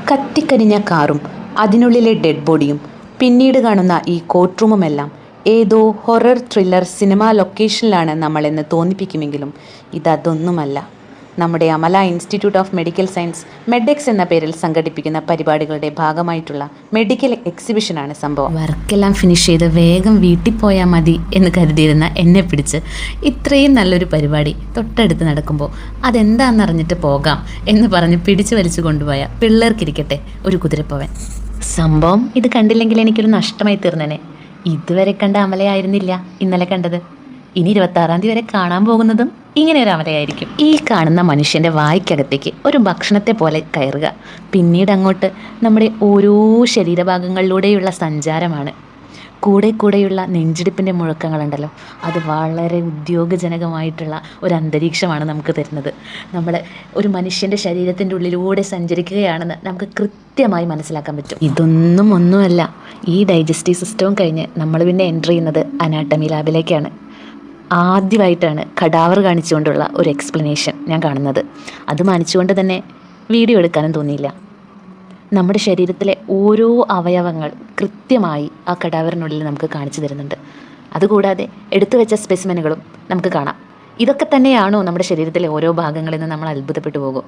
കത്തിക്കരിഞ്ഞ കാറും അതിനുള്ളിലെ ഡെഡ് ബോഡിയും പിന്നീട് കാണുന്ന ഈ കോർട്ട് റൂമുമെല്ലാം ഏതോ ഹൊറർ ത്രില്ലർ സിനിമാ ലൊക്കേഷനിലാണ് നമ്മളെന്ന് തോന്നിപ്പിക്കുമെങ്കിലും ഇതൊന്നുമല്ല. നമ്മുടെ Amala institute of medical science Medex എന്ന പേരിൽ സംഘടിപ്പിക്കുന്ന പരിപാടികളുടെ ഭാഗമായിട്ടുള്ള മെഡിക്കൽ എക്സിബിഷനാണ് സംഭവം. വർക്കെല്ലാം ഫിനിഷ് ചെയ്ത് വേഗം വീട്ടിൽ പോയാൽ മതി എന്ന് കരുതിയിരുന്ന എന്നെ പിടിച്ച് ഇത്രയും നല്ലൊരു പരിപാടി തൊട്ടടുത്ത് നടക്കുമ്പോൾ അതെന്താണെന്നറിഞ്ഞിട്ട് പോകാം എന്ന് പറഞ്ഞ് പിടിച്ചു വലിച്ചു കൊണ്ടുപോയ പിള്ളേർക്കിരിക്കട്ടെ ഒരു കുതിരപ്പവൻ. സംഭവം ഇത് കണ്ടില്ലെങ്കിൽ എനിക്കൊരു നഷ്ടമായി തീർന്നേനെ. ഇതുവരെ കണ്ട അമലയായിരുന്നില്ല ഇന്നലെ കണ്ടത്. ഇനി 26-ാം തീയതി വരെ കാണാൻ പോകുന്നതും ഇങ്ങനെ ഒരു അമലയായിരിക്കും. ഈ കാണുന്ന മനുഷ്യൻ്റെ വായ്ക്കകത്തേക്ക് ഒരു ഭക്ഷണത്തെ പോലെ കയറുക, പിന്നീട് അങ്ങോട്ട് നമ്മുടെ ഓരോ ശരീരഭാഗങ്ങളിലൂടെയുള്ള സഞ്ചാരമാണ്. കൂടെയുള്ള നെഞ്ചിടിപ്പിൻ്റെ മുഴക്കങ്ങളുണ്ടല്ലോ, അത് വളരെ ഉദ്യോഗജനകമായിട്ടുള്ള ഒരു അന്തരീക്ഷമാണ് നമുക്ക് തരുന്നത്. നമ്മൾ ഒരു മനുഷ്യൻ്റെ ശരീരത്തിൻ്റെ ഉള്ളിലൂടെ സഞ്ചരിക്കുകയാണെന്ന് നമുക്ക് കൃത്യമായി മനസ്സിലാക്കാൻ പറ്റും. ഒന്നുമല്ല, ഈ ഡൈജസ്റ്റീവ് സിസ്റ്റവും കഴിഞ്ഞ് നമ്മൾ പിന്നെ എൻ്റർ ചെയ്യുന്നത് അനാട്ടമി ലാബിലേക്കാണ്. ആദ്യമായിട്ടാണ് കടാവർ കാണിച്ചുകൊണ്ടുള്ള ഒരു എക്സ്പ്ലനേഷൻ ഞാൻ കാണുന്നത്. അത് മാനിച്ചുകൊണ്ട് തന്നെ വീഡിയോ എടുക്കാനും തോന്നിയില്ല. നമ്മുടെ ശരീരത്തിലെ ഓരോ അവയവങ്ങൾ കൃത്യമായി ആ കടാവറിനുള്ളിൽ നമുക്ക് കാണിച്ചു തരുന്നുണ്ട്. അതുകൂടാതെ എടുത്തു വെച്ച സ്പെസിമെനുകളും നമുക്ക് കാണാം. ഇതൊക്കെ തന്നെയാണോ നമ്മുടെ ശരീരത്തിലെ ഓരോ ഭാഗങ്ങളിൽ നിന്ന് നമ്മൾ അത്ഭുതപ്പെട്ടു പോകും.